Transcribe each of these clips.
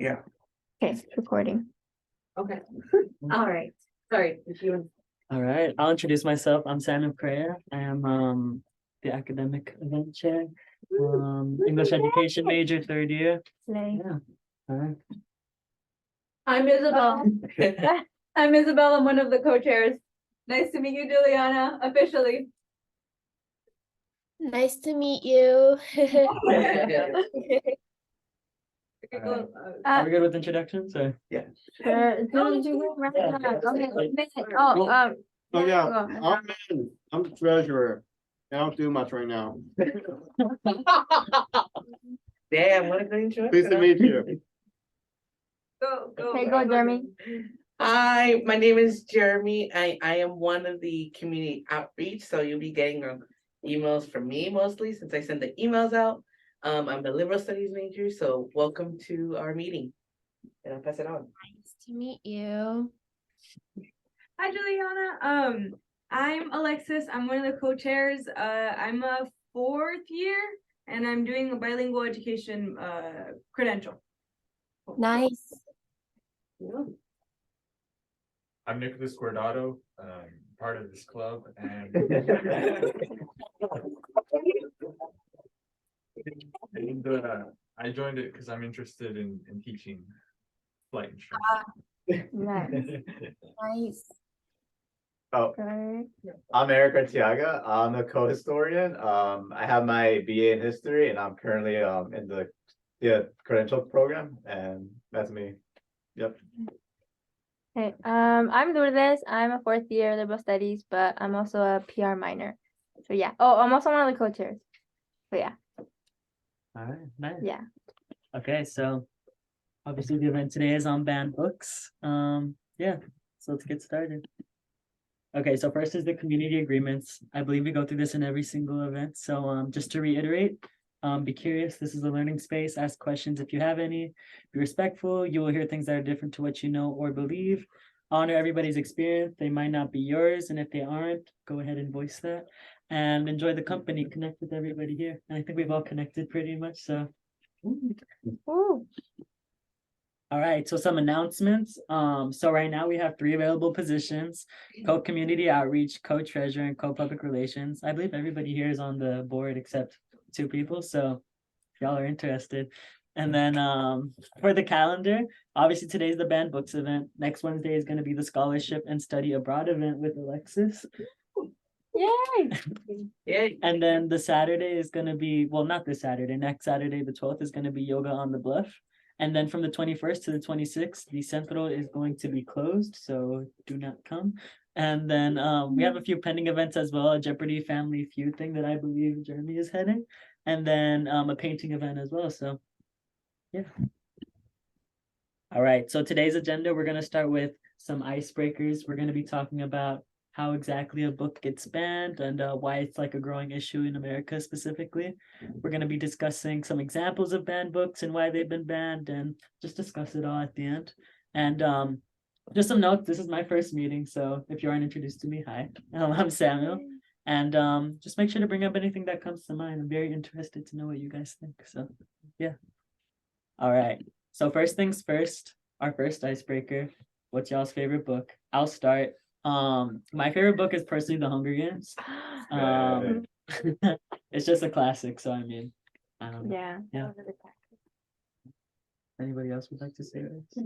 Yeah. Okay, recording. Okay. All right. Sorry. If you All right, I'll introduce myself. I'm Samuel Correa. I am the academic event chair, English education major, third year. Slay. Yeah. All right. I'm Isabel. I'm Isabel. I'm one of the co-chairs. Nice to meet you, Juliana, officially. Nice to meet you. Are we good with introductions or? Okay. Oh, Oh, yeah, go. I'm the treasurer. I don't do much right now. Damn, what a great intro. Pleased to meet you. Go. Okay, go, Jeremy. Hi, my name is Jeremy. I am one of the community outreach, so you'll be getting emails from me mostly since I send the emails out. I'm a liberal studies major, so welcome to our meeting. And I'll pass it on. Nice to meet you. Hi, Juliana. I'm Alexis. I'm one of the co-chairs. I'm a fourth year, and I'm doing a bilingual education credential. Nice. I'm Nicholas Guardado, part of this club, and I joined it because I'm interested in teaching flight instruction. Nice. Nice. Oh, Okay. I'm Eric Artiaga. I'm a co-historian. I have my BA in history and I'm currently in the credential program, and that's me. Yep. Okay, I'm Lourdes. I'm a fourth year liberal studies, but I'm also a PR minor. So yeah. Oh, I'm also one of the co-chairs. So yeah. All right, nice. Yeah. Okay, so obviously the event today is on banned books. Yeah, so let's get started. Okay, so first is the community agreements. I believe we go through this in every single event. So just to reiterate, be curious. This is a learning space. Ask questions if you have any. Be respectful. You will hear things that are different to what you know or believe. Honor everybody's experience. They might not be yours, and if they aren't, go ahead and voice that. And enjoy the company. Connect with everybody here. And I think we've all connected pretty much. So. Ooh. All right, so some announcements. So right now we have 3 available positions: co-community outreach, co-treasurer, and co-public relations. I believe everybody here is on the board except 2 people, so if y'all are interested. And then for the calendar, obviously today's the banned books event. Next Wednesday is going to be the scholarship and study abroad event with Alexis. Yay. Yay. And then the Saturday is going to be, well, not this Saturday, next Saturday, the 12th is going to be yoga on the bluff. And then from the 21st to the 26th, the Central is going to be closed, so do not come. And then we have a few pending events as well, a Jeopardy Family Feud thing that I believe Jeremy is heading, and then a painting event as well, so yeah. All right, so today's agenda, we're going to start with some icebreakers. We're going to be talking about how exactly a book gets banned and why it's like a growing issue in America specifically. We're going to be discussing some examples of banned books and why they've been banned, and just discuss it all at the end. And just some notes, this is my first meeting, so if you aren't introduced to me, hi, I'm Samuel. And just make sure to bring up anything that comes to mind. I'm very interested to know what you guys think, so yeah. All right, so first things first, our first icebreaker. What's y'all's favorite book? I'll start. My favorite book is personally The Hunger Games. It's just a classic, so I mean, I don't know. Yeah. Yeah. Anybody else would like to say this?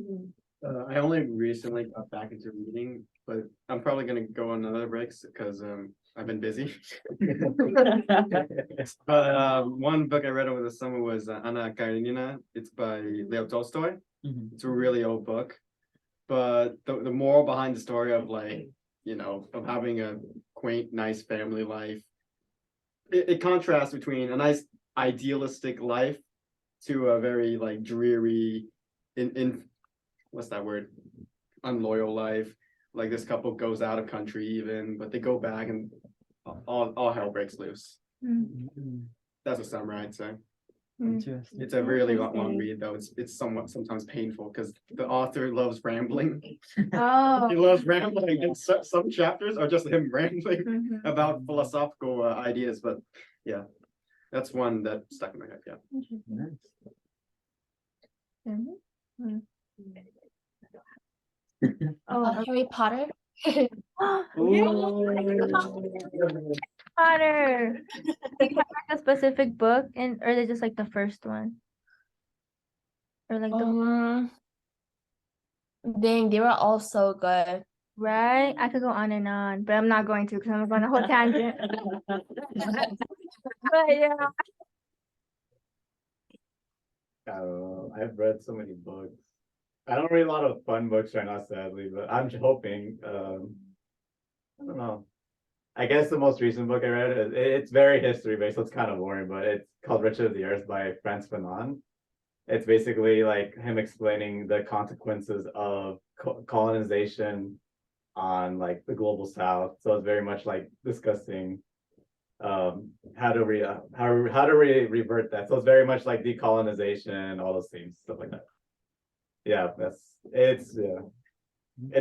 I only recently got back into reading, but I'm probably gonna go on another breaks because I've been busy. But one book I read over the summer was Anna Karenina. It's by Leo Tolstoy. Mhm. It's a really old book, but the moral behind the story of, like, you know, of having a quaint, nice family life, it contrasts between a nice idealistic life to a very like dreary, in what's that word, unloyal life. Like, this couple goes out of country even, but they go back and all hell breaks loose. That's a summary, I'd say. Interesting. It's a really long read though. It's somewhat sometimes painful because the author loves rambling. Oh. He loves rambling, and some chapters are just him rambling Mhm. about philosophical ideas. But yeah, that's one that stuck in my head. Yeah. Nice. Mhm. Oh, Harry Potter. Potter. Do you have like a specific book and or is it just like the first one? Or like the Dang, they were all so good. right? I could go on, but I'm not going to because I'm going a whole tangent. But yeah. I don't know. I've read so many books. I don't read a lot of fun books right now, sadly, but I'm hoping. I don't know. I guess the most recent book I read it's very history based, so it's kind of boring, but it's called Riches of the Earth by Frantz Fanon. It's basically like him explaining the consequences of colonization on like the global south. So it's very much like discussing how to revert that. So it's very much like decolonization, all those things, stuff like that. Yeah, it's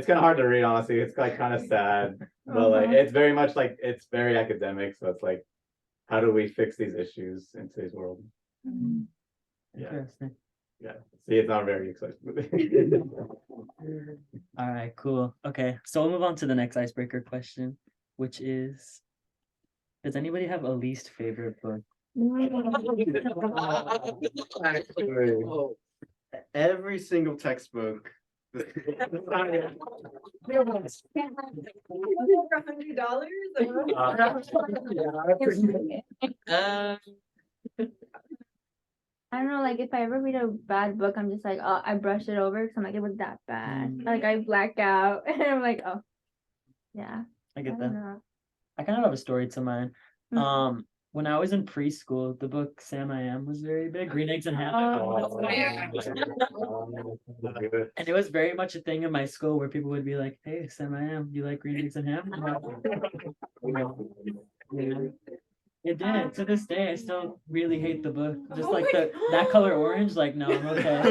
kind of hard to read, honestly. It's like kind of sad, but like it's very much like it's very academic. So it's like, how do we fix these issues in today's world? Yeah. Interesting. Yeah. See, it's not very exciting. All right, cool. Okay, so we'll move on to the next icebreaker question, which is, does anybody have a least favorite book? Every single textbook. $100? Um, I don't know, like if I ever read a bad book, I'm just like, oh, I brush it over because I'm like, it was that bad. Like I black out and I'm like, oh, yeah. I I get don't that. know. I kind of have a story to mine. Mm. When I was in preschool, the book Sam I Am was very big, Green Eggs and Ham. Oh, yeah. And it was very much a thing in my school where people would be like, "Hey, Sam I Am, you like Green Eggs and Ham?" Yeah. It did. To this day, I still really hate the book. Just Oh like my that color orange, like no, I'm okay.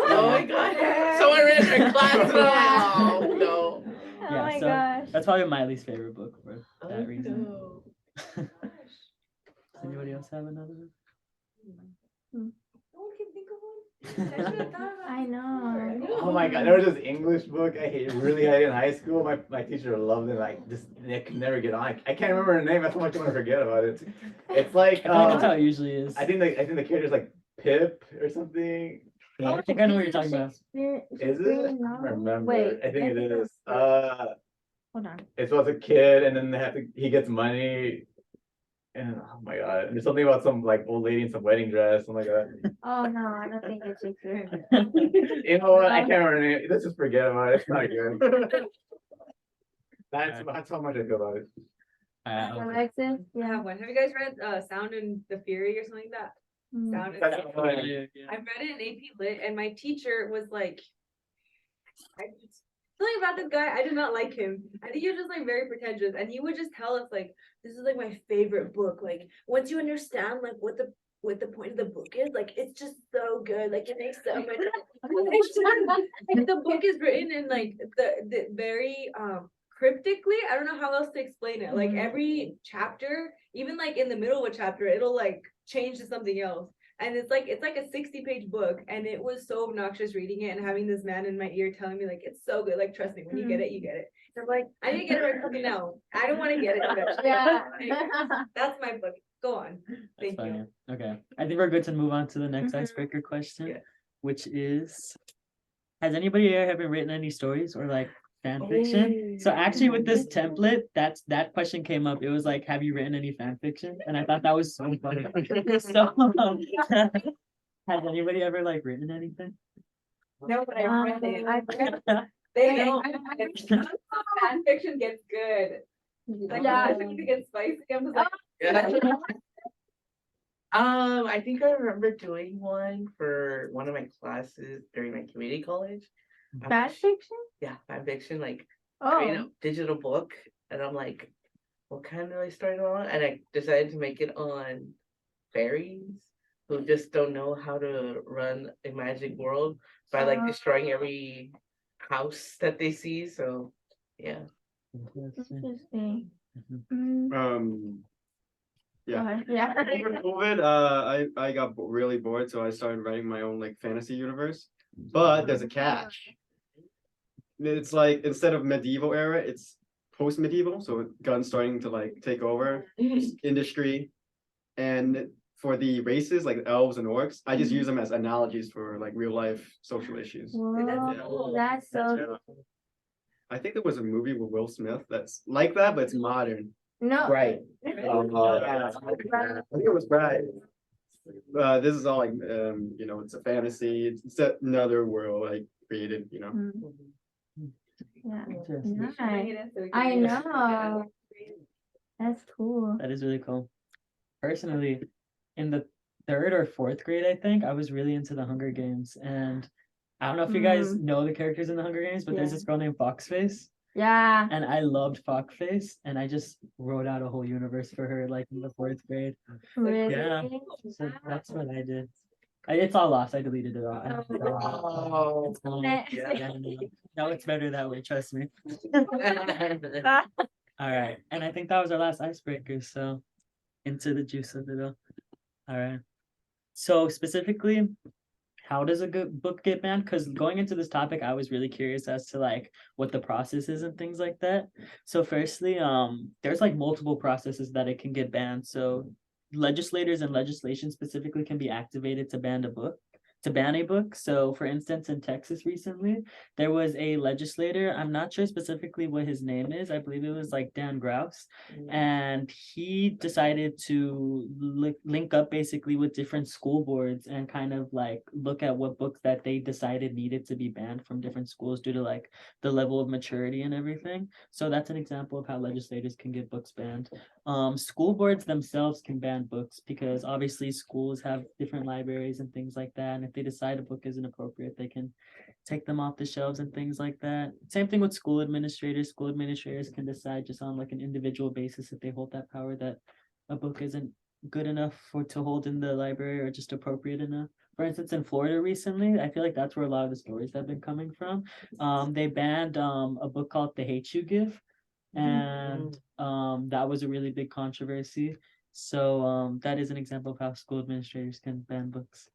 Oh my god, someone ran their class. Oh, no. oh Yeah, my so gosh. that's probably my least favorite book for Oh, that reason. no. Does anybody else have another one? No one can think of one. I should have thought about I it know. before. Oh my god, there was this English book really hated in high school. My teacher loved it. Like just I could never get on. I can't remember her name. That's how much I want to forget about it. It's like I feel like that's how it usually is. I think the character's like Pip or something. I think I know what you're talking about. Is it? Shakespeare I don't novel? remember. Wait, I think it is. hold on. It's about a kid and then he gets money. And oh my god, there's something about some like old lady in some wedding dress, something like that. Oh no, I don't think it's Shakespeare. You know what? I can't remember her name. Let's just forget about it. It's not good. That's how much I feel about it. Okay. Alexis, I yeah. have one. Have you guys read Sound and the Fury or something like that? Mm. Sound and That's Fury. fine. Yeah. I read it in AP Lit, and my teacher was like, something about this guy, I did not like him. I think he was just like very pretentious, and he would just tell us like, this is like my favorite book. Like once you understand like what the point of the book is, like it's just so good. Like it makes so much. Like, the book is written in like the very cryptically. I don't know how else to explain it. Like Mhm. every chapter, even like in the middle of a chapter, it'll like change to something else. And it's like a 60-page book, and it was so obnoxious reading it and having this man in my ear telling me like it's so good, like trust me, when you get it, you get it. And I'm like, I didn't get it right fucking now. I don't want to get it. Eventually. Yeah. That's my book. Go on. That's Thank you. funny. Okay. I think we're good to move on to the next Mhm. icebreaker question, Yeah. which is, has anybody here ever written any stories or like fan fiction? So actually with this template, that question came up. It was like, have you written any fan fiction? And I thought that was so funny. So has anybody ever like written anything? No, but I read it. I've read- They I- know. I- Fan fiction gets good. Like Yeah. especially if it gets spicy. I'm just like, Yeah. I think I remember doing one for one of my classes during my community college. I'm Fan not sh- fiction? Yeah, fan fiction, like create Oh. a digital book, and I'm like, what kind do I start on? And I decided to make it on fairies who just don't know how to run a magic world by like destroying every house that they see. So yeah. Interesting. Interesting. Mhm. Mm. Yeah. Yeah. Over COVID, I got really bored, so I started writing my own like fantasy universe. But there's a catch. It's like instead of medieval era, it's post-medieval, so guns starting to like take over industry. And for the races like elves and orcs, I just use them as analogies for like real life social issues. Whoa, that's so I think there was a movie with Will Smith that's like that, but it's modern. no. Right. I think it was Brad. This is all like you know, it's a fantasy, it's another world I created, you know. Mm. Yeah. Interesting. Nice. Bring it in so we can I read it. know. That's cool. That is really cool. Personally, in the 3rd or 4th grade, I think I was really into the Hunger Games, and I don't know if you guys know the characters in the Hunger Games, but there's Yeah. this girl named Foxface, Yeah. and I loved Foxface, and I just wrote out a whole universe for her, like in the 4th grade. Really? Yeah. So that's what I did. It's all lost. I deleted it all. Oh. It's gone. Yeah. No, it's better that way. Trust me. All right, and I think that was our last icebreaker. So, into the juice of it all. All right. So specifically, how does a good book get banned? Because going into this topic, I was really curious as to like what the process is and things like that. So firstly, there's like multiple processes that it can get banned. So legislators and legislation specifically can be activated to ban a book. So for instance, in Texas recently, there was a legislator. I'm not sure specifically what his name is. I believe it was like Dan Grouse. And he decided to link up basically with different school boards and kind of like look at what books that they decided needed to be banned from different schools due to like the level of maturity and everything. So that's an example of how legislators can get books banned. School boards themselves can ban books because obviously schools have different libraries and things like that. And if they decide a book isn't appropriate, they can take them off the shelves and things like that. Same thing with school administrators. School administrators can decide just on like an individual basis if they hold that power that a book isn't good enough to hold in the library or just appropriate enough. For instance, in Florida recently, I feel like that's where a lot of the stories have been coming from. They banned a book called The Hate You Give, and that was a really big controversy. So that is an example of how school administrators can ban books.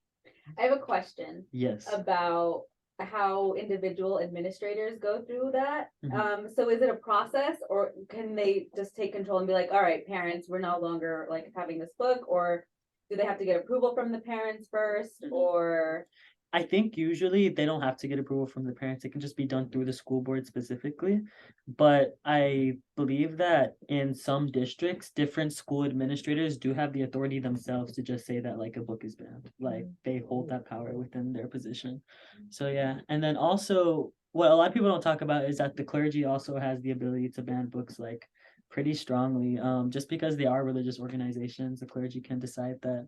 I have a question Yes. about how individual administrators go through that. Mhm. So is it a process, or can they just take control and be like, all right, parents, we're no longer like having this book, or do they have to get approval from the parents first, or? I think usually they don't have to get approval from the parents. It can just be done through the school board specifically. But I believe that in some districts, different school administrators do have the authority themselves to just say that like a book is banned. Like they hold that power within their position. So yeah. And then also what a lot of people don't talk about is that the clergy also has the ability to ban books like pretty strongly. Just because they are religious organizations, the clergy can decide that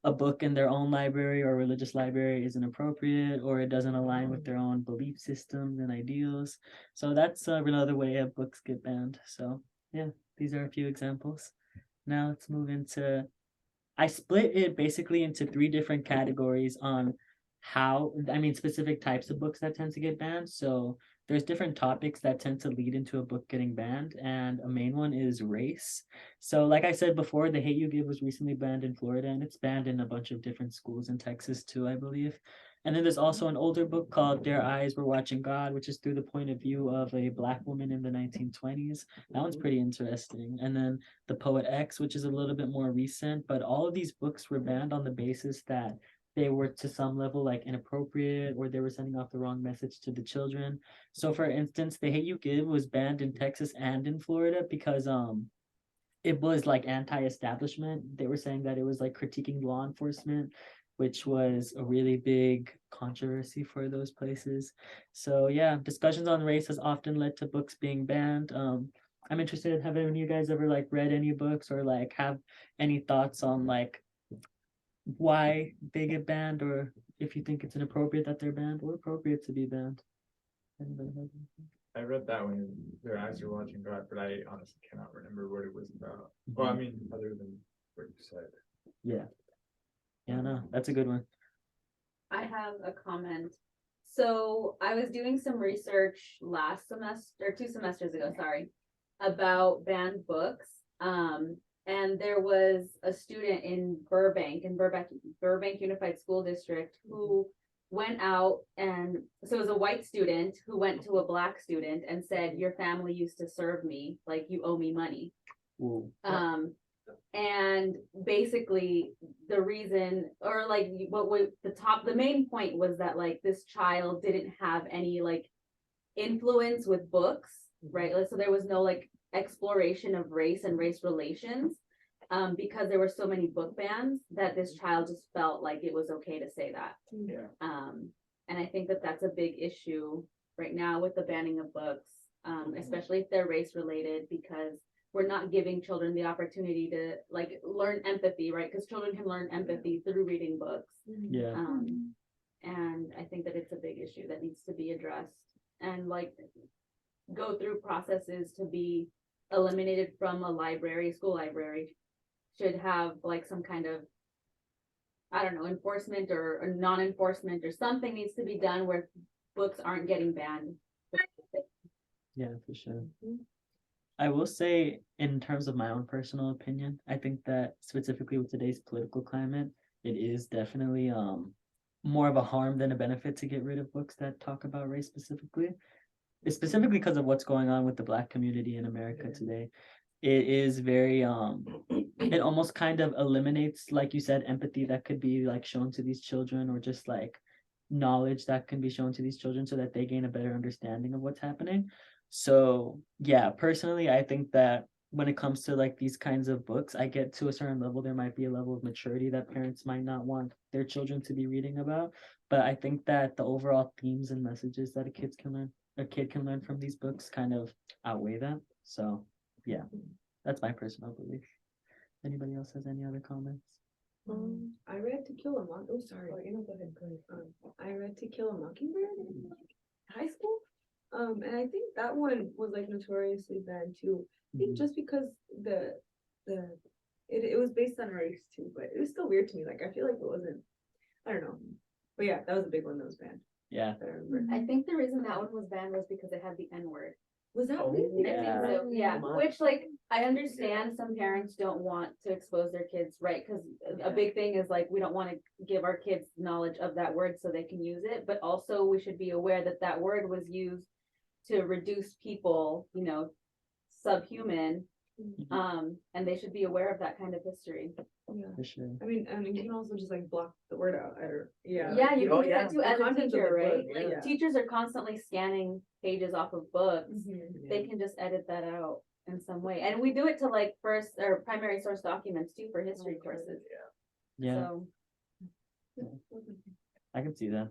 a book in their own library or religious library isn't appropriate or it doesn't align with their own belief systems and ideals. So that's another way of books get banned. So yeah, these are a few examples. Now let's move into, I split it basically into 3 different categories on specific types of books that tend to get banned. So there's different topics that tend to lead into a book getting banned, and a main one is race. So like I said before, The Hate You Give was recently banned in Florida, and it's banned in a bunch of different schools in Texas too, I believe. And then there's also an older book called Their Eyes Were Watching God, which is through the point of view of a Black woman in the 1920s. That one's pretty interesting. And then The Poet X, which is a little bit more recent, but all of these books were banned on the basis that they were to some level like inappropriate, or they were sending off the wrong message to the children. So for instance, The Hate You Give was banned in Texas and in Florida because it was like anti-establishment. They were saying that it was like critiquing law enforcement, which was a really big controversy for those places. So yeah, discussions on race has often led to books being banned. I'm interested, have any of you guys ever like read any books or like have any thoughts on like why they get banned, or if you think it's inappropriate that they're banned or appropriate to be banned? Anybody have anything? I read that one in Their Eyes Are Watching God, but I honestly cannot remember what it was about. Well, I mean, other than what you said. Yeah. Yeah, no, that's a good one. I have a comment. So I was doing some research last semester, or 2 semesters ago, sorry, about banned books. And there was a student in Burbank Unified School District who went out, and so it was a white student who went to a black student and said, your family used to serve me, like you owe me money. Ooh. And basically the reason, or like the main point was that like this child didn't have any like influence with books, right? Like, so there was no like exploration of race and race relations, because there were so many book bans that this child just felt like it was okay to say that. Yeah. And I think that that's a big issue right now with the banning of books, especially if they're race related, because we're not giving children the opportunity to like learn empathy, right? Because children can learn empathy through reading books. Yeah. And I think that it's a big issue that needs to be addressed and like go through processes to be eliminated from a library. School library should have like some kind of, I don't know, enforcement or non-enforcement or something needs to be done where books aren't getting banned. Yeah, for sure. I will say, in terms of my own personal opinion, I think that specifically with today's political climate, it is definitely more of a harm than a benefit to get rid of books that talk about race specifically. It's specifically because of what's going on with the Black community in America today. It is very it almost kind of eliminates, like you said, empathy that could be like shown to these children, or just like knowledge that can be shown to these children so that they gain a better understanding of what's happening. So yeah, personally, I think that when it comes to like these kinds of books, I get to a certain level, there might be a level of maturity that parents might not want their children to be reading about. But I think that the overall themes and messages that a kid can learn from these books kind of outweigh that. So yeah, that's my personal belief. Anybody else has any other comments? I read To Kill a Mockingbird. Oh, sorry. Go ahead. I read To Kill a Mockingbird in like high school. And I think that one was like notoriously banned too. I think just because it was based on race too, but it was still weird to me. Like I feel like it wasn't. I don't know. But yeah, that was a big one that was banned. Yeah. I remember. I think the reason that one was banned was because it had the N-word. Was that Oh, really? I think Yeah. so, yeah, which like, I understand some parents don't want to expose their kids, right? Cause a big thing is like, we don't wanna give our kids knowledge of that word so they can use it, but also we should be aware that that word was used to reduce people, you know, subhuman, and they should be aware of that kind of history. Yeah. For sure. I mean, you can also just like block the word out. Yeah. Yeah, you Oh, can do yeah. that too The as a contents of teacher, the book, right? Like yeah. teachers are constantly scanning pages off of books. Mhm. They can just edit that out in some way. And we do it to like first or primary source documents too for history courses. Yeah, So I can see that.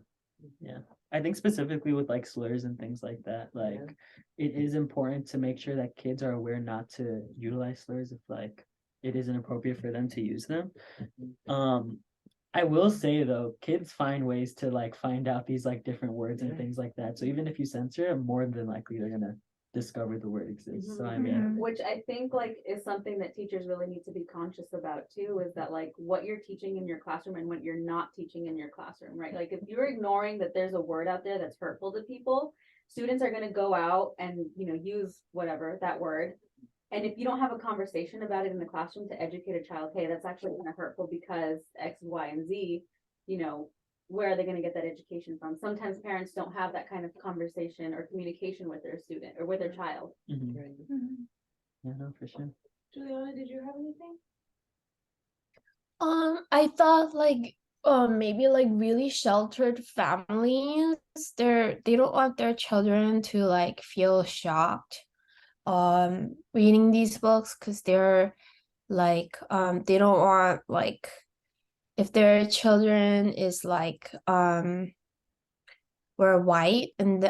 Yeah, I think specifically with like slurs and things like that, like it is important to make sure that kids are aware not to utilize slurs if like it isn't appropriate for them to use them. I will say though, kids find ways to like find out these like different words and things like that. So even if you censor it, more than likely they're gonna discover the word exists. So I mean, which I think like is something that teachers really need to be conscious about too, is that like what you're teaching in your classroom and what you're not teaching in your classroom, right? Like if you're ignoring that there's a word out there that's hurtful to people, students are gonna go out and, you know, use whatever that word. And if you don't have a conversation about it in the classroom to educate a child, hey, that's actually kind of hurtful because X, Y, and Z, you know, where are they going to get that education from? Sometimes parents don't have that kind of conversation or communication with their student or with their child. mhm. Yeah, no, for sure. Juliana, did you have anything? I thought like maybe like really sheltered families, they don't want their children to like feel shocked reading these books, because they're like they don't want like if their children is like are white and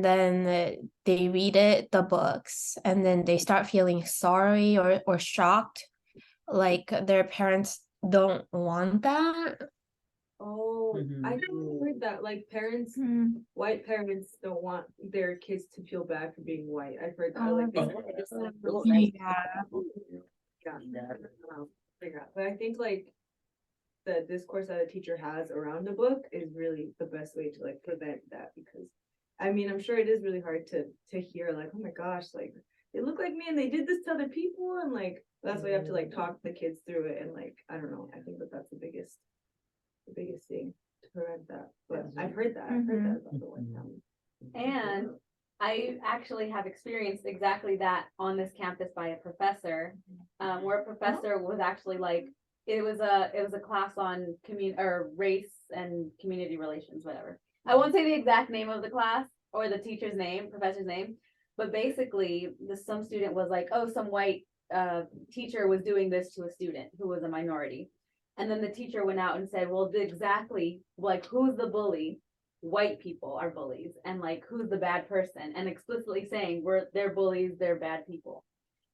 then they read the books and then they start feeling sorry or shocked, like their parents don't want that. Oh, Mhm. I heard that like parents, white parents don't want their kids to feel bad for being white. I've heard that. Like, they just, yeah. But I think like the discourse that a teacher has around the book is really the best way to like prevent that, because I mean, I'm sure it is really hard to hear like, oh my gosh, like they look like me and they did this to other people, and like that's why you have to like talk the kids through it, and like I don't know, I think that that's the biggest thing to prevent that. But I've heard that about the white family. And I actually have experienced exactly that on this campus by a professor, where a professor was actually like, it was a class on race and community relations, whatever. I won't say the exact name of the class or the teacher's name, professor's name, but basically some student was like, oh, some white teacher was doing this to a student who was a minority. And then the teacher went out and said, well, exactly, like, who's the bully? White people are bullies, and like, who's the bad person? And explicitly saying they're bullies, they're bad people.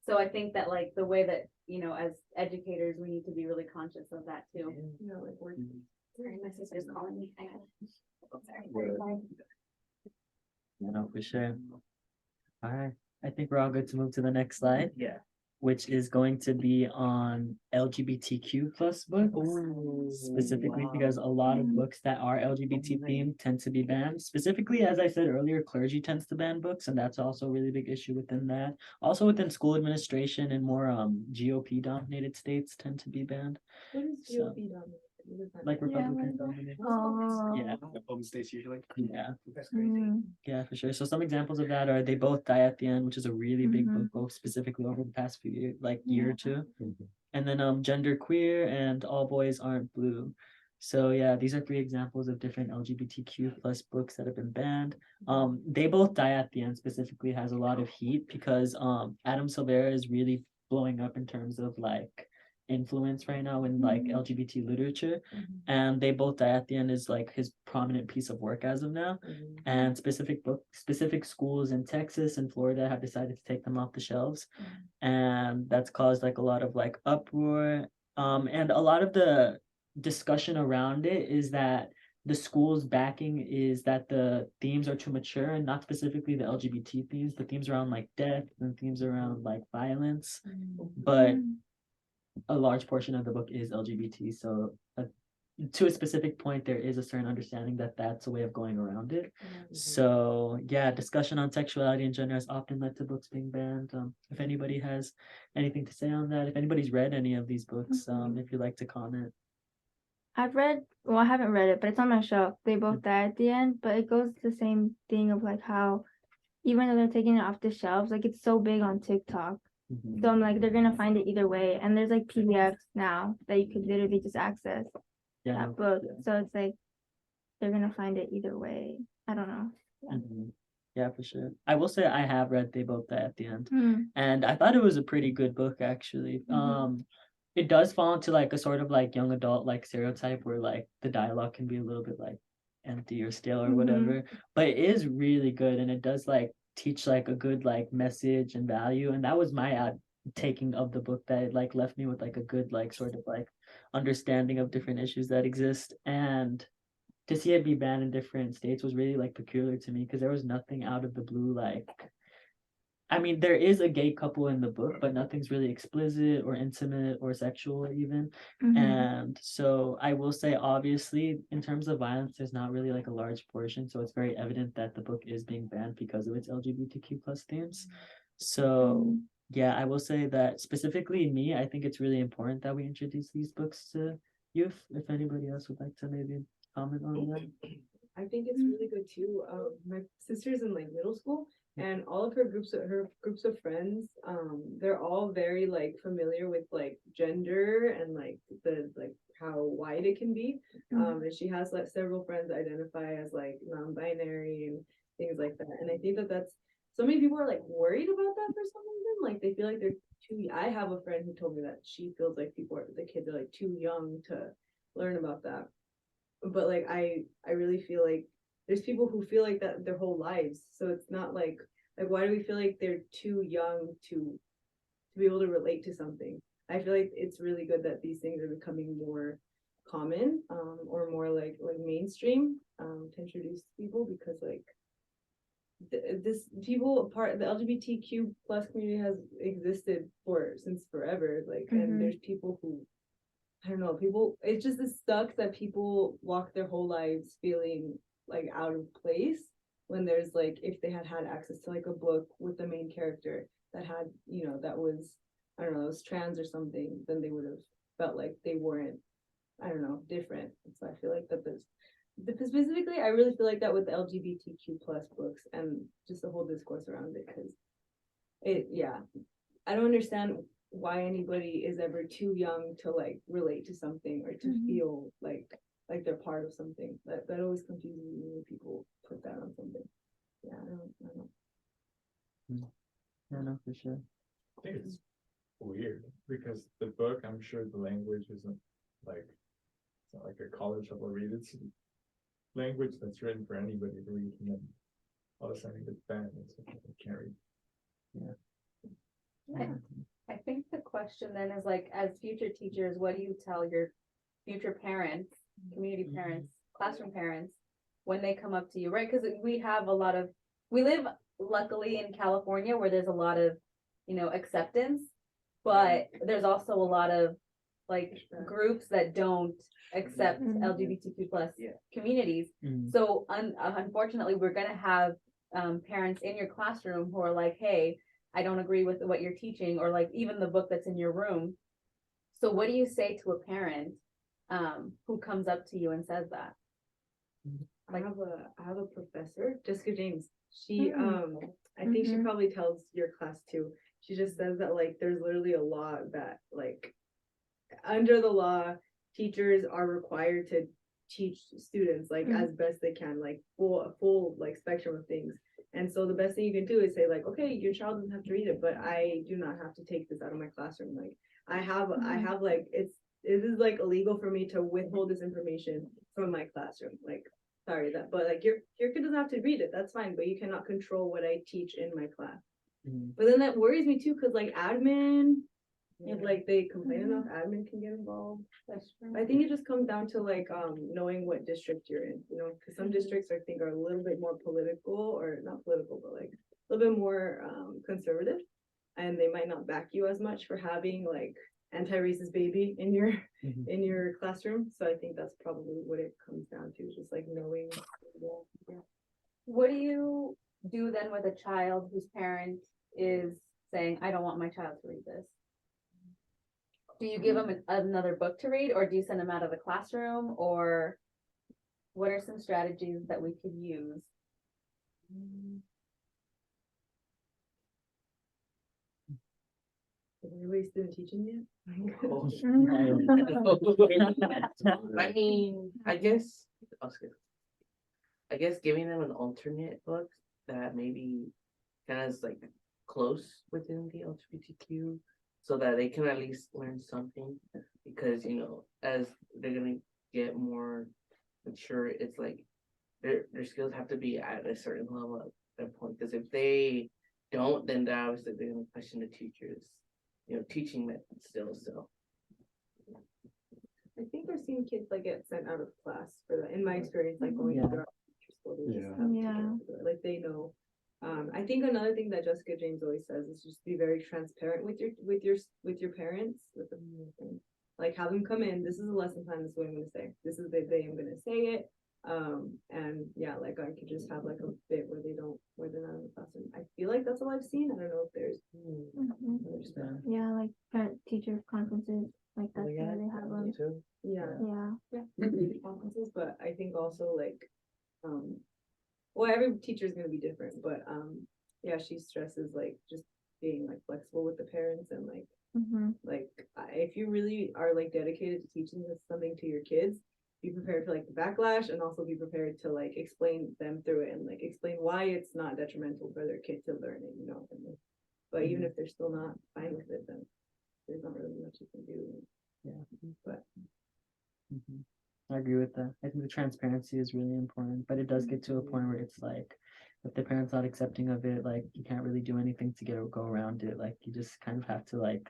So I think that like the way that, you know, as educators, we need to be really conscious of that too. You know, like we're Sorry, my sister's calling me. Sorry. You know, for sure. All right, I think we're all good to move to the next slide. Yeah. Which is going to be on LGBTQ plus books. Specifically because a lot of books that are LGBT themed tend to be banned. Specifically, as I said earlier, clergy tends to ban books, and that's also a really big issue within that. Also within school administration and more GOP dominated states tend to be banned. what is So, GOP dominated? What does that Like mean? Republican dominated. Oh. Yeah. Home states usually. Yeah. That's crazy. Mm. Yeah, for sure. So some examples of that are They Both Die at the End, which is a really big Mhm. book, both specifically over the past few years, like year or two. Mhm. And then Gender Queer and All Boys Aren't Blue. So yeah, these are 3 examples of different LGBTQ plus books that have been banned. They Both Die at the End specifically has a lot of heat because Adam Silvera is really blowing up in terms of like influence right now in like LGBT literature. And They Both Die at the End is like his prominent piece of work as of now. And specific schools in Texas and Florida have decided to take them off the shelves. And that's caused like a lot of like uproar. And a lot of the discussion around it is that the school's backing is that the themes are too mature, and not specifically the LGBT themes, but themes around like death and themes around like violence. But a large portion of the book is LGBT, so to a specific point, there is a certain understanding that that's a way of going around it. So yeah, discussion on sexuality and gender has often led to books being banned. If anybody has anything to say on that, if anybody's read any of these books, if you'd like to comment. I haven't read it, but it's on my shelf. They Both Die at the End, but it goes to the same thing of like how even though they're taking it off the shelves, like it's so big on TikTok. Mhm. So I'm like, they're gonna find it either way. And there's like PDFs now that you could literally just access Yeah, that book. So it's like they're gonna find it either way. I don't know. Mhm. Yeah, for sure. I will say I have read They Both Die at the End, Hmm. and I thought it was a pretty good book actually. It does fall into like a sort of like young adult like stereotype where like the dialogue can be a little bit like empty or stale or whatever, but it is really good, and it does like teach like a good like message and value, and that was my taking of the book, that it like left me with like a good like sort of like understanding of different issues that exist. And to see it be banned in different states was really like peculiar to me because there was nothing out of the blue. Like, I mean, there is a gay couple in the book, but nothing's really explicit or intimate or sexual even. And so I will say, obviously, in terms of violence, there's not really like a large portion. So it's very evident that the book is being banned because of its LGBTQ plus themes. So yeah, I will say that specifically me, I think it's really important that we introduce these books to youth. If anybody else would like to maybe comment on that. I think it's really good too. My sister's in like middle school, and all of her groups of friends, they're all very like familiar with like gender and like the like how wide it can be. And she has like several friends that identify as like non-binary and things like that. And I think that that's so many people are like worried about that for some reason. Like they feel like they're too. I have a friend who told me that she feels like the kids are like too young to learn about that. But like I really feel like there's people who feel like that their whole lives. So it's not like why do we feel like they're too young to be able to relate to something? I feel like it's really good that these things are becoming more common, or more like mainstream, to introduce people, because like the LGBTQ plus community has existed since forever. Like, and there's people who, I don't know, it sucks that people walk their whole lives feeling like out of place when there's like, if they had access to like a book with the main character that had, that was, I don't know, it was trans or something, then they would have felt like they weren't, I don't know, different. So I feel like that specifically, I really feel like that with the LGBTQ plus books and just the whole discourse around it, because I don't understand why anybody is ever too young to like relate to something or to feel like they're part of something. That always confuses me when people put that on something. Yeah, I don't know. Yeah, no, for sure. I think it's weird because the book, I'm sure the language isn't like, it's not like a college level read. It's language that's written for anybody to read, and then all of a sudden it gets banned. It's like, I can't read. I think the question then is like, as future teachers, what do you tell your future parents, community parents, classroom parents, when they come up to you, right? Because we live luckily in California where there's a lot of, acceptance, but there's also a lot of like groups that don't accept LGBTQ plus communities. So unfortunately, we're gonna have parents in your classroom who are like, hey, I don't agree with what you're teaching, or like even the book that's in your room. So what do you say to a parent who comes up to you and says that? I have a professor, Jessica James. She I think she probably tells your class too. She just says that like there's literally a law that like under the law, teachers are required to teach students like as best they can, like full like spectrum of things. And so the best thing you can do is say like, okay, your child doesn't have to read it, but I do not have to take this out of my classroom. Like I have like it is like illegal for me to withhold this information from my classroom. Like sorry but like your kid doesn't have to read it. That's fine, but you cannot control what I teach in my class. But then that worries me too, because like admin, if like they complain enough, admin can get involved. That's true. I think it just comes down to like knowing what district you're in, because some districts I think are a little bit more political, or not political, but like a little bit more conservative, and they might not back you as much for having like anti-racist baby in your classroom. So I think that's probably what it comes down to, just like knowing. What do you do then with a child whose parent is saying, I don't want my child to read this? Do you give them another book to read, or do you send them out of the classroom, or what are some strategies that we could use? Is everybody still teaching yet? I mean, I guess giving them an alternate book that maybe kind of is like close within the LGBTQ, so that they can at least learn something, because as they're gonna get more mature, it's like their skills have to be at a certain level at that point, because if they don't, then they're obviously they're gonna question the teachers teaching methods still. So I think I've seen kids like get sent out of class for that. In my experience, like going to their school, they just have to get out of it. Like they know. I think another thing that Jessica James always says is just be very transparent with your parents, like have them come in. This is a lesson plan. This is what I'm gonna say. This is the day I'm gonna say it. And yeah, like I could just have like a bit where they're not in the classroom. I feel like that's all I've seen. I don't know if there's yeah, like parent teacher conferences, like that's where they have them. Conferences, but I think also like well, every teacher is going to be different, but yeah, she stresses like just being like flexible with the parents, and like if you really are like dedicated to teaching something to your kids, be prepared for like the backlash, and also be prepared to like explain them through it, and like explain why it's not detrimental for their kid to learn it, but even if they're still not fine with it, then there's not really much you can do. But I agree with that. I think the transparency is really important, but it does get to a point where it's like, if the parent's not accepting of it, like you can't really do anything to go around it. Like you just kind of have to like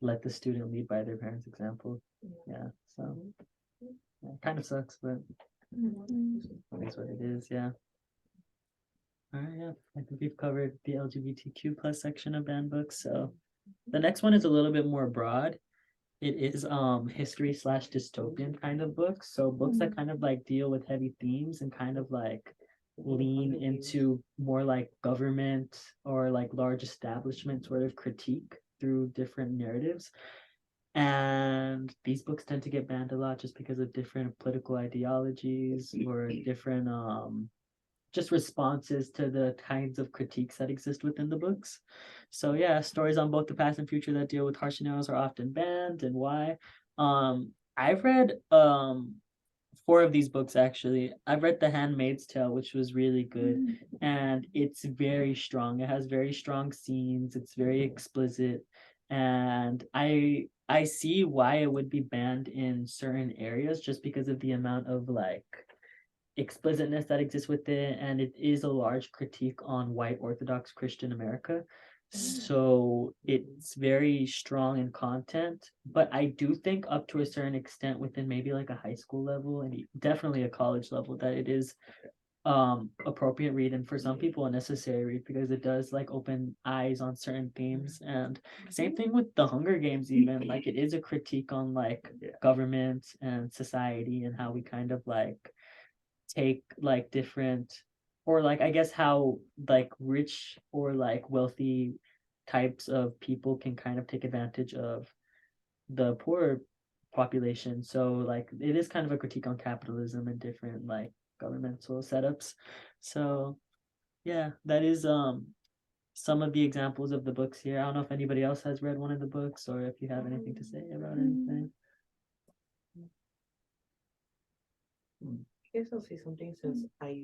let the student lead by their parents' example. Yeah. So yeah, it kind of sucks, but that's what it is. Yeah. All right. Yeah. I think we've covered the LGBTQ plus section of banned books. So the next one is a little bit more broad. It is history / dystopian kind of books. So books that kind of like deal with heavy themes and kind of like lean into more like government or like large establishment sort of critique through different narratives. And these books tend to get banned a lot just because of different political ideologies or different just responses to the kinds of critiques that exist within the books. So yeah, stories on both the past and future that deal with harsh scenarios are often banned, and why. I've read 4 of these books actually. I've read The Handmaid's Tale, which was really good, and it's very strong. It has very strong scenes. It's very explicit, and I see why it would be banned in certain areas just because of the amount of like explicitness that exists with it, and it is a large critique on white Orthodox Christian America. So it's very strong in content, but I do think up to a certain extent within maybe like a high school level and definitely a college level that it is appropriate read, and for some people a necessary read, because it does like open eyes on certain themes. And same thing with The Hunger Games, even like it is a critique on like government and society and how we kind of like take like different, or like I guess how like rich or like wealthy types of people can kind of take advantage of the poor population. So like it is kind of a critique on capitalism and different like governmental setups. So yeah, that is some of the examples of the books here. I don't know if anybody else has read one of the books or if you have anything to say about anything. I guess I'll say something since I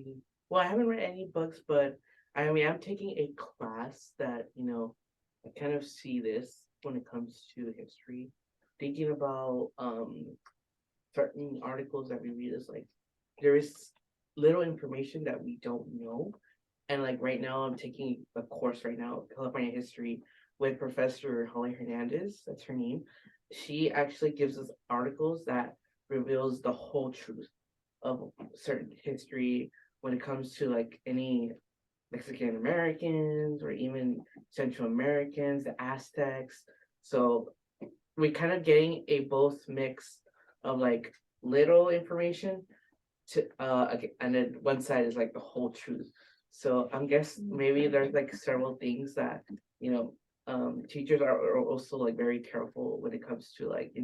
haven't read any books, but I mean, I'm taking a class that, I kind of see this when it comes to history, thinking about certain articles that we read is like, there is little information that we don't know. And like right now, I'm taking a course right now, California history, with Professor Holly Hernandez. That's her name. She actually gives us articles that reveals the whole truth of certain history when it comes to like any Mexican Americans or even Central Americans, the Aztecs. So we're kind of getting a both mix of like little information to and then one side is like the whole truth. So I'm guess maybe there's like several things that teachers are also like very careful when it comes to like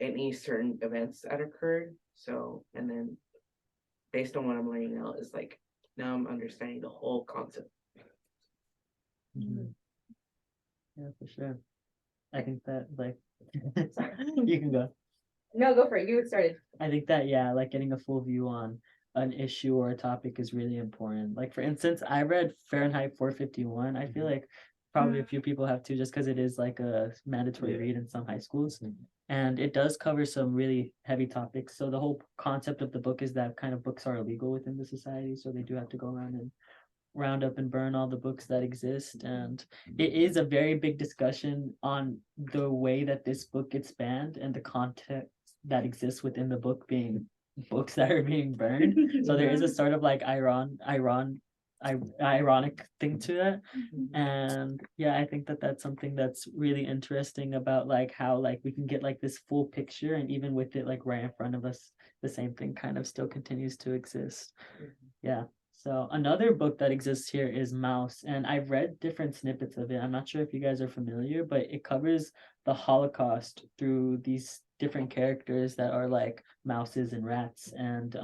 any certain events that occurred. So and then based on what I'm learning now is like now I'm understanding the whole concept. Mhm. Yeah, for sure. I think that like you can go. No, go for it. You started. I think that yeah, like getting a full view on an issue or a topic is really important. Like for instance, I read Fahrenheit 451. I feel like probably a few people have too, just because it is like a mandatory read in some high schools. And it does cover some really heavy topics. So the whole concept of the book is that kind of books are illegal within the society. So they do have to go around and round up and burn all the books that exist. And it is a very big discussion on the way that this book gets banned and the context that exists within the book being books that are being burned. So there is a sort of like ironic thing to that. And yeah, I think that that's something that's really interesting about like how like we can get like this full picture, and even with it like right in front of us, the same thing kind of still continues to exist. Yeah. So another book that exists here is Mouse, and I've read different snippets of it. I'm not sure if you guys are familiar, but it covers the Holocaust through these different characters that are like mouses and rats, and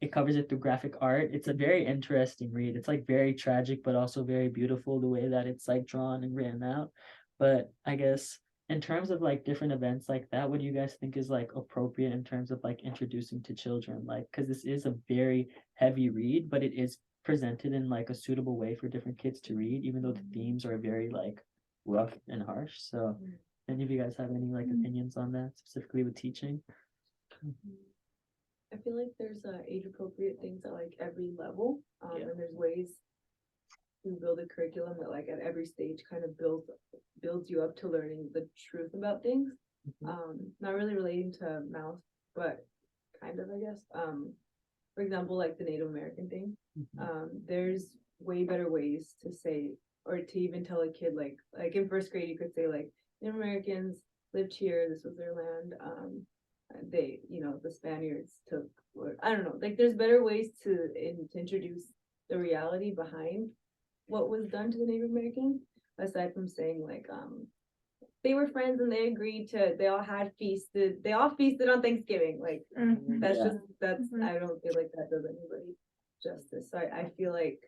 it covers it through graphic art. It's a very interesting read. It's like very tragic, but also very beautiful the way that it's like drawn and written out. But I guess in terms of like different events like that, what do you guys think is like appropriate in terms of like introducing to children? Like, because this is a very heavy read, but it is presented in like a suitable way for different kids to read, even though the themes are very like rough and harsh. So any of you guys have any like opinions on that, specifically with teaching? I feel like there's age appropriate things at like every level. And there's ways to build a curriculum that like at every stage kind of builds you up to learning the truth about things. Not really relating to Mouse, but kind of, I guess. For example, like the Native American thing. There's way better ways to say or to even tell a kid like in first grade you could say like Native Americans lived here, this was their land. they, the Spaniards took, or I don't know, like there's better ways to introduce the reality behind what was done to the Native Americans, aside from saying like, they were friends and they agreed to, they all feasted on Thanksgiving, like, Mhm. that's Yeah. just, Mhm. I don't feel like that does anybody justice. So I feel like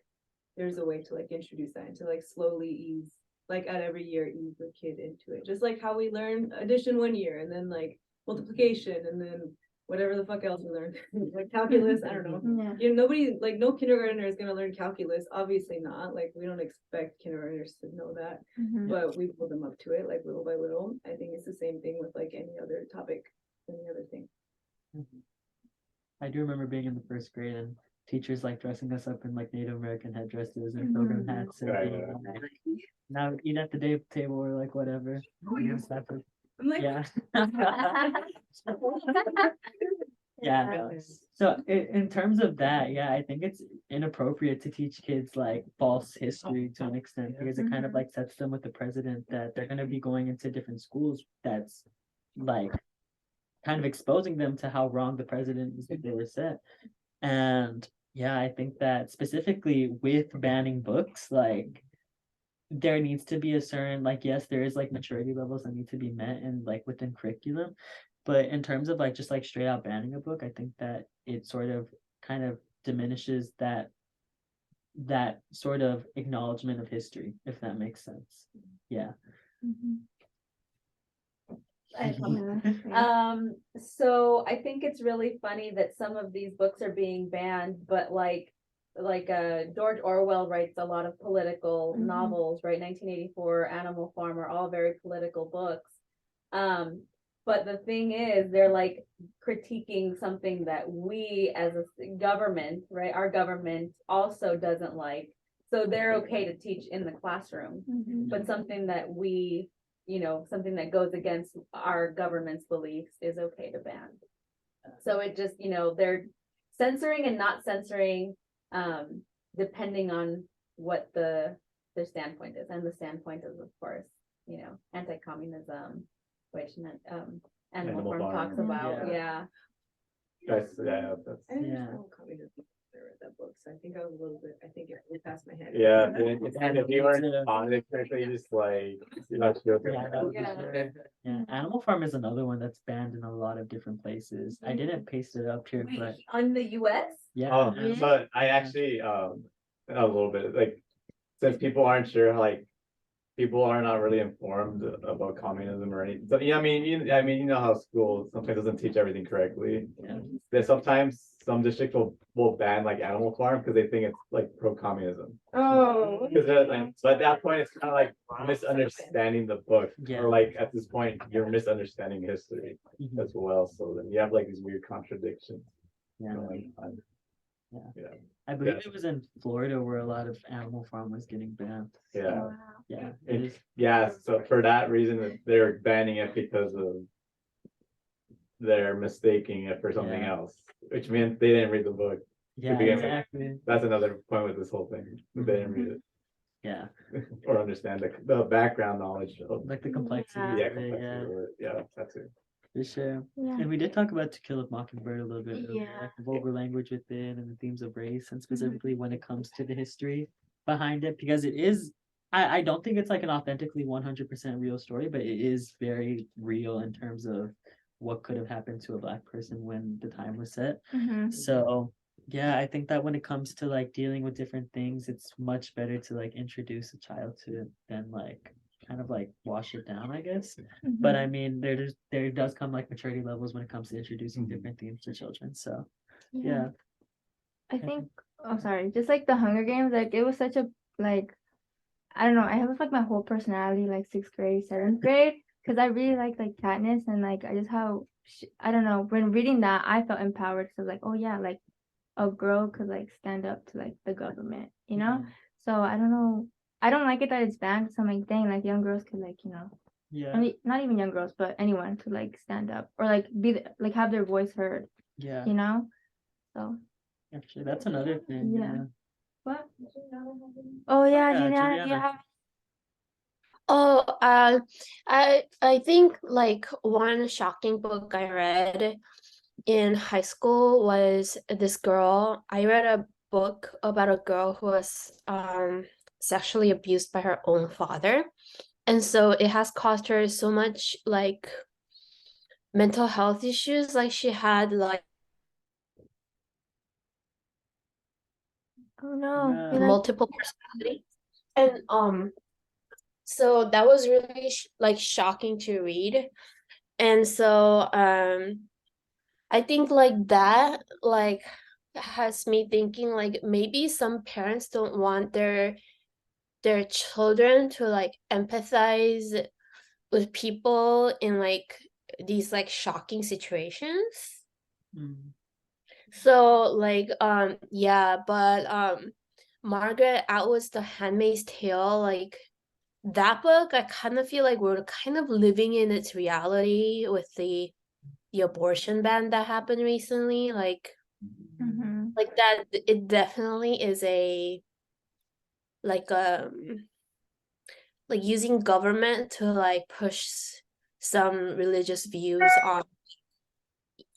there's a way to like introduce that and to like slowly ease, like at every year, ease the kid into it. Just like how we learn addition one year and then like multiplication and then whatever the fuck else we learn, like calculus, I don't know. Yeah. Nobody, like no kindergartner is gonna learn calculus, obviously not, like we don't expect kindergartners to know that, Mhm. but we pull them up to it like little by little. I think it's the same thing with like any other topic, any other thing. I do remember being in the first grade and teachers like dressing us up in like Native American headdresses and pilgrim hats and Right, being yeah. like, now eat at the day table or like whatever. You just have to- I'm like, Yeah. Yeah. So in terms of that, yeah, I think it's inappropriate to teach kids like false history to an extent because it kind of Mhm. like sets them with the president that they're gonna be going into different schools that's like kind of exposing them to how wrong the president is that they were set. And yeah, I think that specifically with banning books, like there needs to be a certain like yes, there is like maturity levels that need to be met and like within curriculum. But in terms of like just like straight out banning a book, I think that it sort of kind of diminishes that sort of acknowledgement of history, if that makes sense. Yeah. Mhm. I have Yeah. So I think it's really funny that some of these books are being banned, but George Orwell writes a lot of political Mhm. novels, right? 1984, Animal Farm are all very political books. But the thing is, they're like critiquing something that we as a government, right? Our government also doesn't like. So they're okay to teach in the classroom, Mhm. but something that we, something that goes against our government's beliefs is okay to ban. So it just, they're censoring and not censoring, depending on what their standpoint is. And the standpoint is, of course, anti-communism, which Animal Animal Farm talks Farm, about, yeah. yeah. That's, yeah, that's, I didn't Yeah. understand communism when I read that book, so I think I was a little bit, I think it really passed my head. yeah, and if you weren't Yeah. on it correctly, just like, you're not sure. Yeah, that would be Yeah. sure. Yeah, Animal Farm is another one that's banned in a lot of different places. I didn't paste it up here, but On the US? yeah. Oh, Yeah. but I actually, a little bit, like, since people aren't sure, like, people are not really informed about communism or anything. So, yeah, you know how school sometimes doesn't teach everything correctly. Yeah. There's sometimes some districts will ban like Animal Farm because they think it's like pro-communism. Oh. So at that point, it's kind of like misunderstanding the book, Yeah. or like at this point, you're misunderstanding history Mhm. as well. So then you have like these weird contradictions Yeah. going on. Yeah. Yeah. I believe Yeah. it was in Florida where a lot of Animal Farm was getting banned. Yeah. Wow. Yeah, it And is. yeah, so for that reason, they're banning it because of they're mistaking it for something Yeah. else, which means they didn't read the book. Yeah, begin with. exactly. That's another point with this whole thing. They didn't read Yeah, it or understand the background knowledge of like the complexity. yeah, of it, complexity yeah, of it. Yeah, that's it. for sure. Yeah. And we did talk about To Kill a Mockingbird a little bit earlier, Yeah. like the vulgar language within and the themes of race, and specifically when it comes to the history behind it, because it is. I don't think it's like an authentically 100% real story, but it is very real in terms of what could have happened to a Black person when the time was set. Mhm. So yeah, I think that when it comes to like dealing with different things, it's much better to like introduce a child to it than like kind of like wash it down, I guess. But I mean, there does come like maturity levels when it comes to introducing Mhm. different themes to children. So Mhm. yeah, I think, oh, sorry, just like the Hunger Games, like it was such a, like, I don't know, I have like my whole personality, like 6th grade, 7th grade, because I really like Katniss and like, I just how, I don't know, when reading that, I felt empowered, because like, oh yeah, like a girl could like stand up to like the government, you know? So I don't know, I don't like it that it's banned, so I'm like, dang, like young girls could like, I yeah, mean, not even young girls, but anyone could like stand up or like like have their voice heard, yeah. So. Actually, that's another thing. Yeah. Yeah. What? Oh yeah, yeah, Juliana, Juliana. Oh, I think like one shocking book I read in high school was this girl. I read a book about a girl who was sexually abused by her own father. And so it has caused her so much like mental health issues. Like she had like Oh no. Yeah. You're like, multiple personalities. And so that was really like shocking to read. And so I think like that like has me thinking like maybe some parents don't want their children to like empathize with people in like these like shocking situations. Mm. So like yeah, but Margaret Atwood's The Handmaid's Tale, like that book, I kind of feel like we're kind of living in its reality with the abortion ban that happened recently. mhm. Like that it definitely is a like like using government to like push some religious views on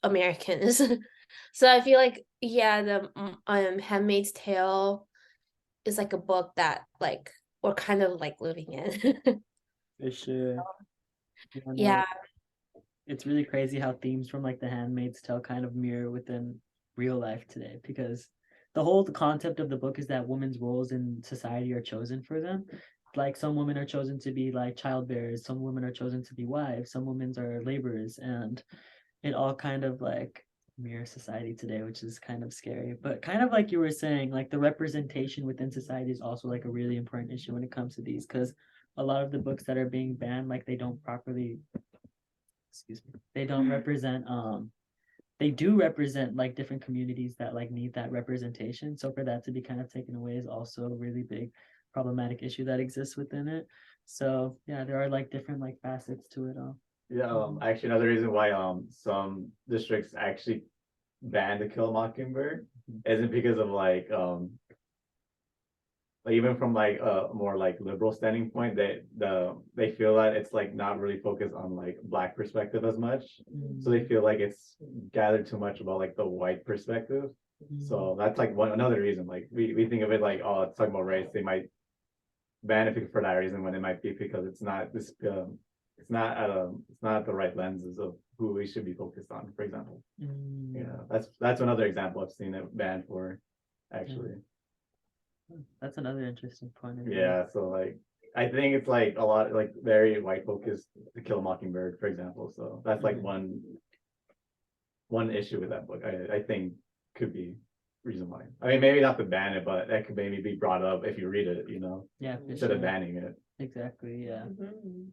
Americans. So I feel like yeah, the Handmaid's Tale is like a book that like we're kind of like living in. For sure. Yeah, no, Yeah. it's really crazy how themes from like The Handmaid's Tale kind of mirror within real life today, because the whole concept of the book is that women's roles in society are chosen for them. Like some women are chosen to be like childbearers, some women are chosen to be wives, some women are laborers, and it all kind of like mirror society today, which is kind of scary. But kind of like you were saying, like the representation within society is also like a really important issue when it comes to these, because a lot of the books that are being banned, like they don't properly, excuse me, they don't represent they do represent like different communities that like need that representation. So for that to be kind of taken away is also a really big problematic issue that exists within it. So yeah, there are like different like facets to it all. Yeah, actually another reason why some districts actually ban the Kill a Mockingbird isn't because of like even from like a more like liberal standing point, they feel that it's like not really focused on like Black perspective as much. So they feel like it's gathered too much about like the white perspective. So that's like one another reason. Like we think of it like, oh, it's talking about race. They might ban it for that reason when it might be because it's not this it's not the right lenses of who we should be focused on, for example. Yeah, that's another example I've seen it banned for, actually. That's another interesting point of view. Yeah, so like I think it's like a lot like very white focused To Kill a Mockingbird, for example. So that's like one issue with that book. I think could be reason why. I mean, maybe not to ban it, but that could maybe be brought up if you read it, you know, Yeah, for instead of sure. banning it. Exactly, yeah. Mhm.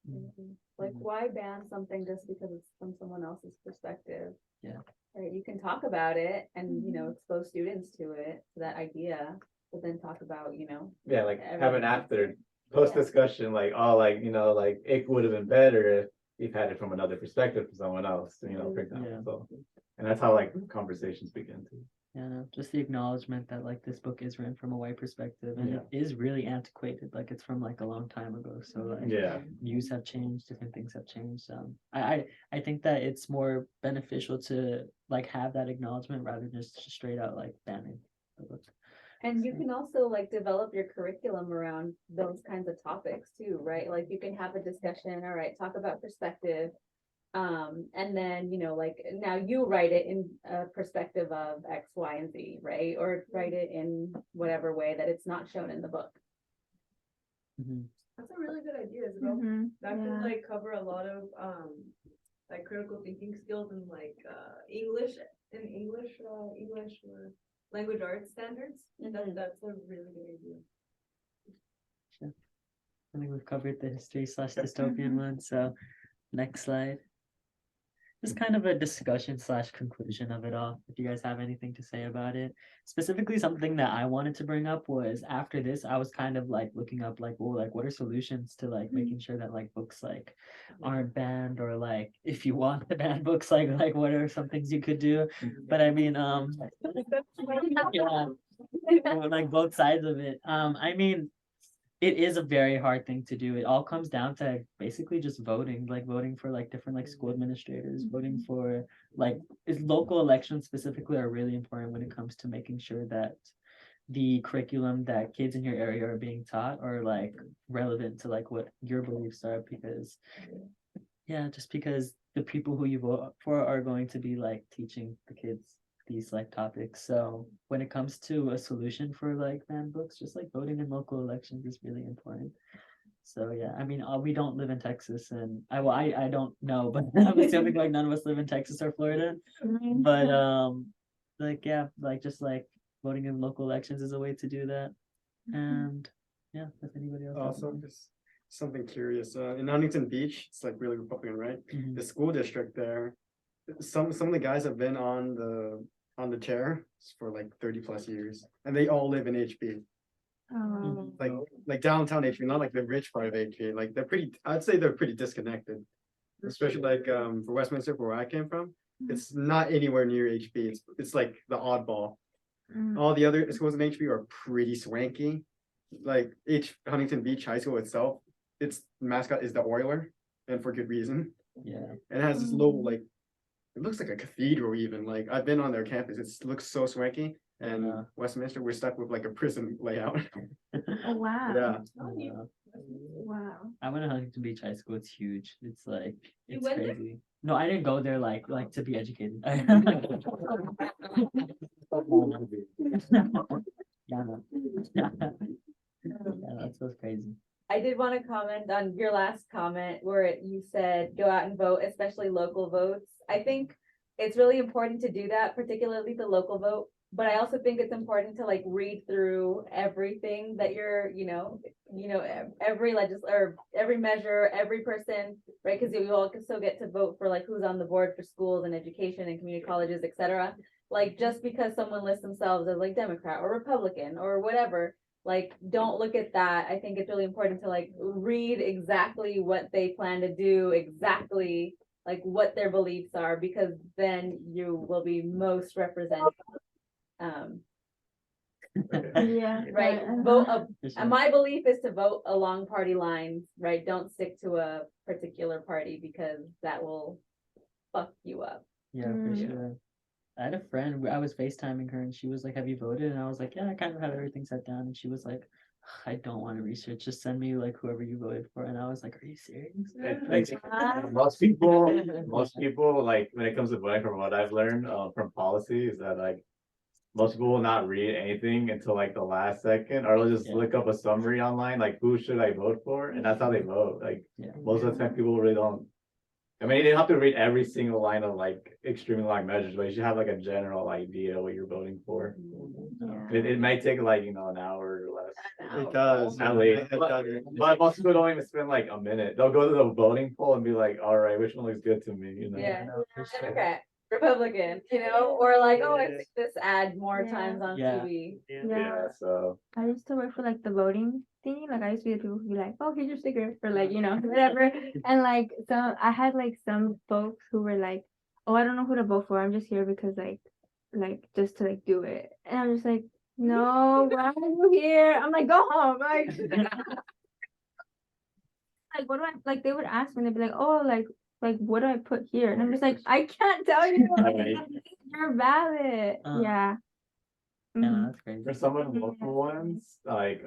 Mhm. Like, why ban something just because it's from someone else's perspective? Yeah. Right, you can talk about it and, you know, expose students to it, to that idea, but then talk about, you know. Yeah, like have an everything. after post discussion, like, oh, like, you know, like it would have been better if you've had it from another perspective from someone else, you know, for example. Yeah. So, and that's how like conversations begin to. Yeah, no, just the acknowledgement that like this book is written from a white perspective and it is really antiquated. Like it's from like a long time ago. So like Yeah. views have changed, different things have changed. I think that it's more beneficial to like have that acknowledgement rather than just straight out like banning the book. And you can also like develop your curriculum around those kinds of topics too, right? Like you can have a discussion, all right, talk about perspective. And then, you know, like now you write it in a perspective of X, Y, and Z, right? Or write it in whatever way that it's not shown in the book. Mhm. That's a really good idea, Isabel. Mhm. That Yeah. could like cover a lot of like critical thinking skills and like English or language arts standards. That's a really good idea. I think we've covered the history / dystopian one. So next slide. Just kind of a discussion / conclusion of it all. If you guys have anything to say about it. Specifically, something that I wanted to bring up was after this, I was kind of like looking up like, well, like what are solutions to like making sure that like books like aren't banned, or like if you want to ban books, like what are some things you could do? But I mean, yeah, like both sides of it. I mean, it is a very hard thing to do. It all comes down to basically just voting, like voting for like different like school administrators, voting for like is local elections specifically are really important when it comes to making sure that the curriculum that kids in your area are being taught are like relevant to like what your beliefs are, because yeah, just because the people who you vote for are going to be like teaching the kids these like topics. So when it comes to a solution for like banned books, just like voting in local elections is really important. So yeah, I mean, we don't live in Texas, and I don't know, but I'm assuming like none of us live in Texas or Florida. But like yeah, like just like voting in local elections is a way to do that. And yeah, if anybody else has Also, something. just something curious, in Huntington Beach, it's like really Republican, right? Mhm. The school district there, some of the guys have been on the chair for like 30+ years, and they all live in HB. Oh. Like downtown HB, not like the rich part of HB. Like I'd say they're pretty disconnected. Especially like for Westminster, where I came from, it's not anywhere near HB. It's like the oddball. Mm. All the other schools in HB are pretty swanky. Like Huntington Beach High School itself, its mascot is the Oiler, and for good reason. Yeah. And it has this little like, it looks like a cathedral even. Like I've been on their campus, it looks so swanky. And Yeah. Westminster, we're stuck with like a prison layout. Oh wow. Yeah. Wow. I went to Huntington Beach High School. It's huge. It's like You it's went there? crazy. No, I didn't go there like to be educated. Yeah, no. Yeah, that's so crazy. I did want to comment on your last comment where you said go out and vote, especially local votes. I think it's really important to do that, particularly the local vote. But I also think it's important to like read through everything that you're, every or every measure, every person, right? Because you all can still get to vote for like who's on the board for schools and education and community colleges, etc. Like just because someone lists themselves as like Democrat or Republican or whatever, like don't look at that. I think it's really important to like read exactly what they plan to do, exactly like what their beliefs are, because then you will be most represented. Yeah. Right, but, vote For sure. and my belief is to vote along party lines, right? Don't stick to a particular party because that will fuck you up. Yeah, for Mm. sure. I had a friend, I was FaceTiming her and she was like, have you voted? And I was like, yeah, I kind of have everything set down. And she was like, I don't want to research, just send me like whoever you voted for. And I was like, are you serious? Most people, like, when it comes to voting, from what I've learned, from policy, is that like, most people will not read anything until like the last second, or they'll just Yeah. look up a summary online, like, who should I vote for? And that's how they vote. Like, Yeah. most of the time, people really don't. I mean, you don't have to read every single line of like extremely long measures, but you should have like a general idea what you're voting for. It might take like, an hour or less. It does. At least. It does. But most people don't even spend like a minute. They'll go to the voting poll and be like, all right, which one looks good to me, Yeah. No, for sure. Democrat, Republican, or like, oh, I see this ad more Yeah. times on Yeah. TV. Yeah, so. I used to work for like the voting thingy. Like I used to be the people who be like, oh, here's your sticker for like, whatever. And like so I had like some folks who were like, oh, I don't know who to vote for. I'm just here because like just to like do it. And I'm just like, no, why are you here? I'm like, go home. Like like what do I like they would ask me and they'd be like, oh, like what do I put here? And I'm just like, I can't tell you. Right. You're valid. Yeah. Yeah, Mhm. that's crazy. For some of the local ones, like,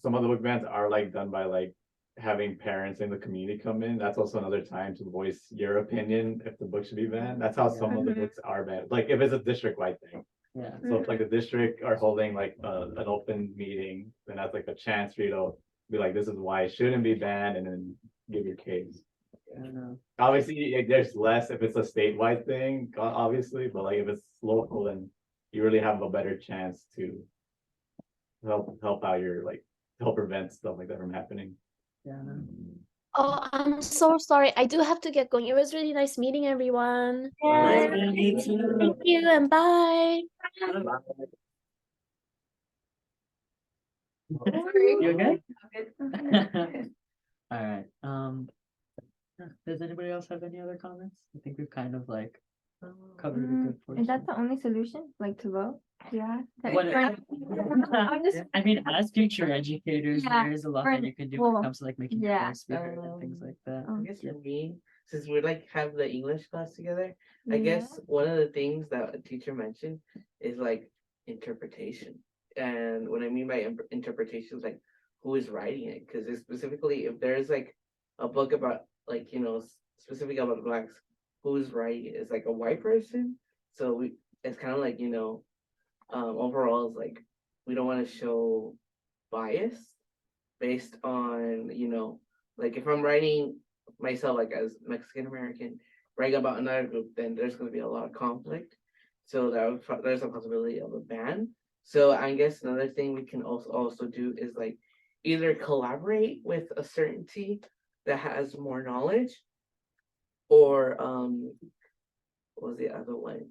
some of the book bans are like done by like having parents in the community come in. That's also another time to voice your opinion if the book should be banned. That's how some of the Mhm. books are banned. Like if it's a district-wide thing. Yeah. So if like the district are holding like an open meeting, then that's like a chance for you to be like, this is why it shouldn't be banned, and then give your case. I don't know. Obviously, like, there's less if it's a statewide thing, obviously, but like if it's local, then you really have a better chance to help out your like help prevent stuff like that from happening. Yeah, I know. Oh, I'm so sorry. I do have to get going. It was really nice meeting everyone. Nice meeting you too. Thank you and bye. You okay? Good. All right. Does anybody else have any other comments? I think we've kind of like covered a good portion. Is that the only solution? Like to vote? Yeah. What- I'm just I mean, as future educators, Yeah, there is a lot for- that you can do when well, it comes to like making yeah, course bigger and things like that. Oh. I guess for me, since we like have the English class together, I Yeah. guess one of the things that a teacher mentioned is like interpretation. And what I mean by interpretation is like who is writing it, because it's specifically if there's like a book about like specifically about blacks, who's writing it? It's like a white person. So it's kind of like overall it's like we don't want to show bias based on like if I'm writing myself like as Mexican American writing about another group, then there's going to be a lot of conflict. So there's a possibility of a ban. So I guess another thing we can also do is like either collaborate with a certainty that has more knowledge, or what was the other one?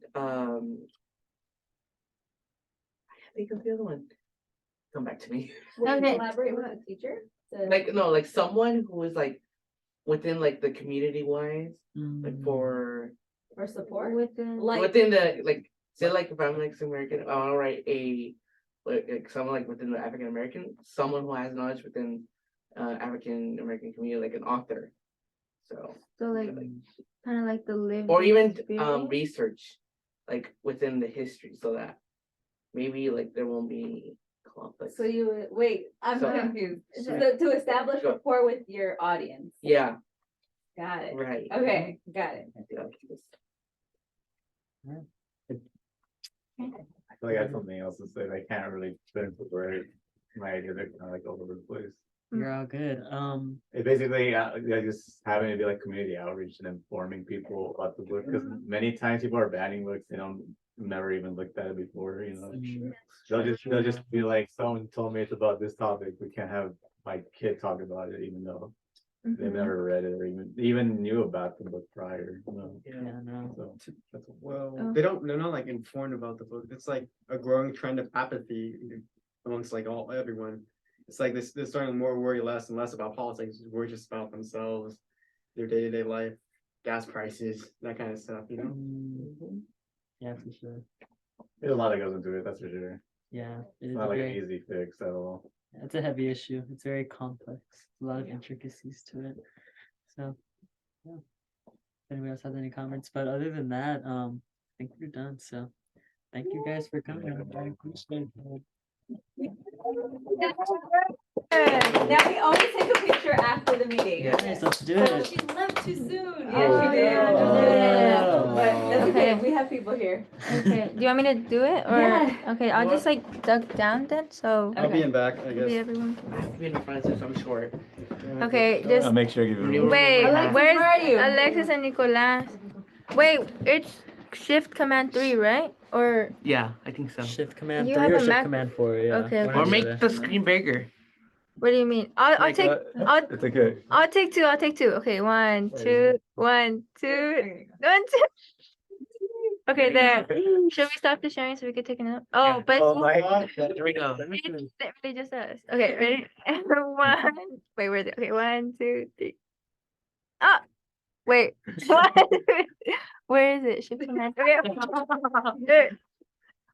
I think of the other one. Come back to me. Will you Okay. collaborate with a teacher? to- Like no, like someone who is like within like the community wise, like for For support? Within. Like, within the like say like if I'm Mexican American, I want to write like someone like within the African American, someone who has knowledge within African American community, like an author. So So like kind of like the live. or even research like within the history, so that maybe like there won't be conflict. so wait, I'm So- confused. so- So to establish Go. rapport with your audience. Yeah, Got it. right. Okay, got it. Yeah. I feel like I have something else to say, but I can't really put into words. My ideas are kind of like all over the place. You're all good. It basically, just having to do like community outreach and informing people about the book, because many times people are banning books, they don't never even looked at it before, Mm. They'll just be like, someone told me it's about this topic, we can't have my kid talk about it, even though they've never read it or even knew about the book prior, Yeah, no. So that's Well, Oh. they're not like informed about the book. It's like a growing trend of apathy amongst like everyone. It's like they're starting to more worry less and less about politics, worry just about themselves, their day-to-day life, gas prices, that kind of stuff, Mm, Yeah, for sure. there's a lot that goes into it, that's for sure. Yeah, it It's is not a like an very, easy fix at all. it's a heavy issue. It's very complex. A lot of intricacies to it. So, yeah. If anybody else has any comments, but other than that, I think we're done. So, thank you guys for coming. I appreciate it. Now we always take a picture after the meeting. Yes, let's do So it. she left too soon. Oh, Yeah, she did. yeah. But that's okay, Okay. we have people here. Okay. Do you want me to do it or? Yeah. Okay, I'll just like duck down then. So I'll be in back, I maybe guess. everyone. I have to be in the front since I'm short. Okay, just make sure you give wait. Alexis, Where's where are you? Alexis and Nicolas? Wait, it's Shift Command 3, right? Or Yeah, I think so. Shift Command You 3 have or a Shift Mac? Command 4, yeah. Okay, one okay. Or the make other. the screen bigger. what do you mean? I'll Like, take It's okay. I'll take two. I'll take two. Okay, one, Wait. two, 1, 2, 1, 2. Okay, there. Should we stop the sharing so we can take another? Oh, Yeah. but Oh my god. There we go. it really just us. Okay, ready? One. Wait, where is it? Okay, 1, 2, 3. Ah, wait. One, where is it? Shift command. Okay. There.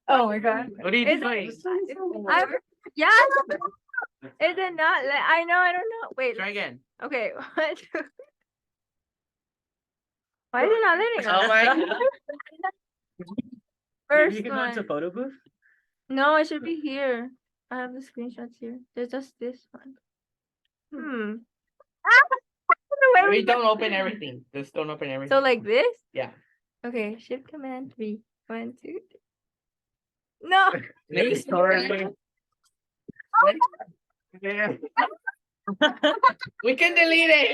Oh my god. What are you Is doing? I, yeah. Is it not? I know. I don't know. Wait. Try again. Okay. 1, 2. Why is it not letting Oh us? my god. Maybe First you can go into one. photo booth. No, it should be here. I have the screenshots here. There's just this one. Where Maybe we go? don't open everything. Just don't open everything. So like this? Yeah. Okay, Shift Command 3. 1, 2, 3. No. Next story. Yeah. We can delete it.